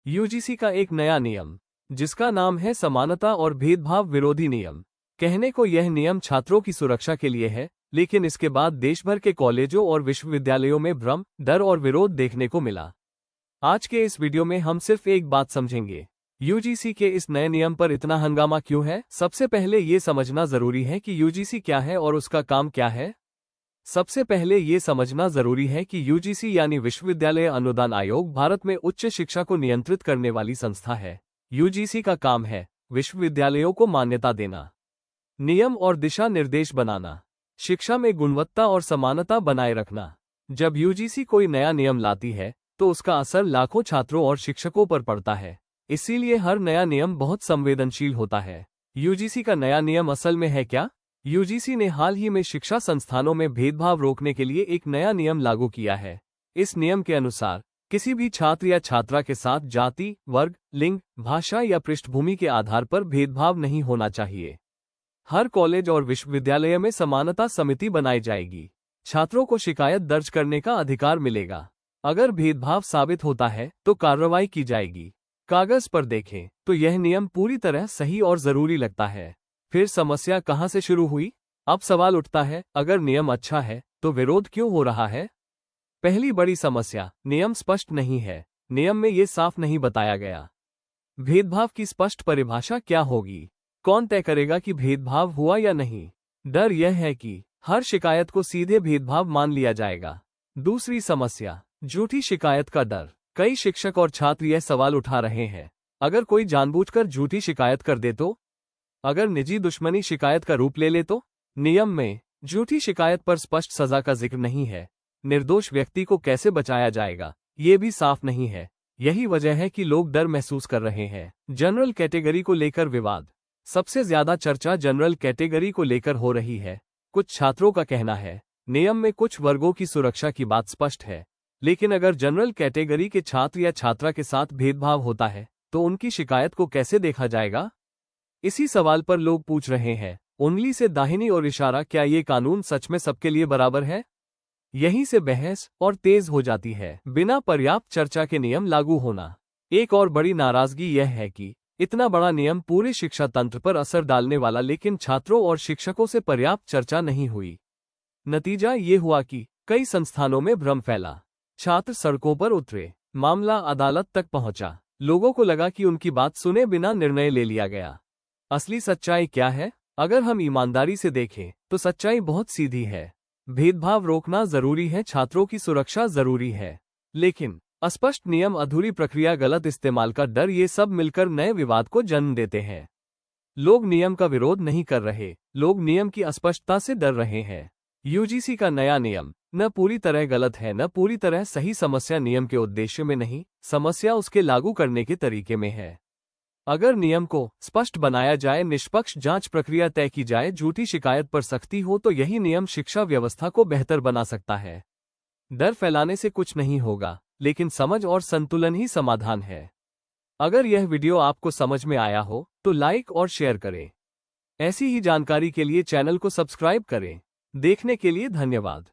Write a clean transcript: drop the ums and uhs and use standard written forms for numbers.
UGC का एक नया नियम, जिसका नाम है समानता और भेदभाव विरोधी नियम। कहने को यह नियम छात्रों की सुरक्षा के लिए है, लेकिन इसके बाद देश भर के कॉलेजों और विश्वविद्यालयों में भ्रम, डर और विरोध देखने को मिला। आज के इस वीडियो में हम सिर्फ एक बात समझेंगे, यूजीसी के इस नए नियम पर इतना हंगामा क्यों है। सबसे पहले ये समझना जरूरी है कि यूजीसी क्या है और उसका काम क्या है। सबसे पहले ये समझना जरूरी है कि यूजीसी यानी विश्वविद्यालय अनुदान आयोग भारत में उच्च शिक्षा को नियंत्रित करने वाली संस्था है। यूजीसी का काम है विश्वविद्यालयों को मान्यता देना, नियम और दिशा निर्देश बनाना, शिक्षा में गुणवत्ता और समानता बनाए रखना। जब यूजीसी कोई नया नियम लाती है तो उसका असर लाखों छात्रों और शिक्षकों पर पड़ता है। इसीलिए हर नया नियम बहुत संवेदनशील होता है। यूजीसी का नया नियम असल में है क्या? यूजीसी ने हाल ही में शिक्षा संस्थानों में भेदभाव रोकने के लिए एक नया नियम लागू किया है। इस नियम के अनुसार किसी भी छात्र या छात्रा के साथ जाति, वर्ग, लिंग, भाषा या पृष्ठभूमि के आधार पर भेदभाव नहीं होना चाहिए। हर कॉलेज और विश्वविद्यालय में समानता समिति बनाई जाएगी। छात्रों को शिकायत दर्ज करने का अधिकार मिलेगा। अगर भेदभाव साबित होता है तो कार्रवाई की जाएगी। कागज पर देखें तो यह नियम पूरी तरह सही और जरूरी लगता है। फिर समस्या कहां से शुरू हुई? अब सवाल उठता है, अगर नियम अच्छा है तो विरोध क्यों हो रहा है? पहली बड़ी समस्या, नियम स्पष्ट नहीं है। नियम में ये साफ नहीं बताया गया। भेदभाव की स्पष्ट परिभाषा क्या होगी? कौन तय करेगा कि भेदभाव हुआ या नहीं? डर यह है कि हर शिकायत को सीधे भेदभाव मान लिया जाएगा। दूसरी समस्या, झूठी शिकायत का डर। कई शिक्षक और छात्र यह सवाल उठा रहे हैं, अगर कोई जानबूझकर झूठी शिकायत कर दे तो? अगर निजी दुश्मनी शिकायत का रूप ले ले तो? नियम में झूठी शिकायत पर स्पष्ट सजा का जिक्र नहीं है। निर्दोष व्यक्ति को कैसे बचाया जाएगा, ये भी साफ नहीं है। यही वजह है कि लोग डर महसूस कर रहे हैं। जनरल कैटेगरी को लेकर विवाद। सबसे ज्यादा चर्चा जनरल कैटेगरी को लेकर हो रही है। कुछ छात्रों का कहना है, नियम में कुछ वर्गों की सुरक्षा की बात स्पष्ट है, लेकिन अगर जनरल कैटेगरी के छात्र या छात्रा के साथ भेदभाव होता है तो उनकी शिकायत को कैसे देखा जाएगा? इसी सवाल पर लोग पूछ रहे हैं, उंगली से दाहिनी ओर इशारा, क्या ये कानून सच में सबके लिए बराबर है? यहीं से बहस और तेज हो जाती है। बिना पर्याप्त चर्चा के नियम लागू होना। एक और बड़ी नाराजगी यह है कि इतना बड़ा नियम पूरे शिक्षा तंत्र पर असर डालने वाला, लेकिन छात्रों और शिक्षकों से पर्याप्त चर्चा नहीं हुई। नतीजा ये हुआ कि कई संस्थानों में भ्रम फैला। छात्र सड़कों पर उतरे, मामला अदालत तक पहुंचा। लोगों को लगा कि उनकी बात सुने बिना निर्णय ले लिया गया। असली सच्चाई क्या है? अगर हम ईमानदारी से देखें तो सच्चाई बहुत सीधी है। भेदभाव रोकना जरूरी है, छात्रों की सुरक्षा जरूरी है, लेकिन अस्पष्ट नियम, अधूरी प्रक्रिया, गलत इस्तेमाल का डर, ये सब मिलकर नए विवाद को जन्म देते हैं। लोग नियम का विरोध नहीं कर रहे, लोग नियम की अस्पष्टता से डर रहे हैं। यूजीसी का नया नियम न पूरी तरह गलत है न पूरी तरह सही। समस्या नियम के उद्देश्य में नहीं, समस्या उसके लागू करने के तरीके में है। अगर नियम को स्पष्ट बनाया जाए, निष्पक्ष जांच प्रक्रिया तय की जाए, झूठी शिकायत पर सख्ती हो, तो यही नियम शिक्षा व्यवस्था को बेहतर बना सकता है। डर फैलाने से कुछ नहीं होगा, लेकिन समझ और संतुलन ही समाधान है। अगर यह वीडियो आपको समझ में आया हो तो लाइक और शेयर करें। ऐसी ही जानकारी के लिए चैनल को सब्सक्राइब करें। देखने के लिए धन्यवाद।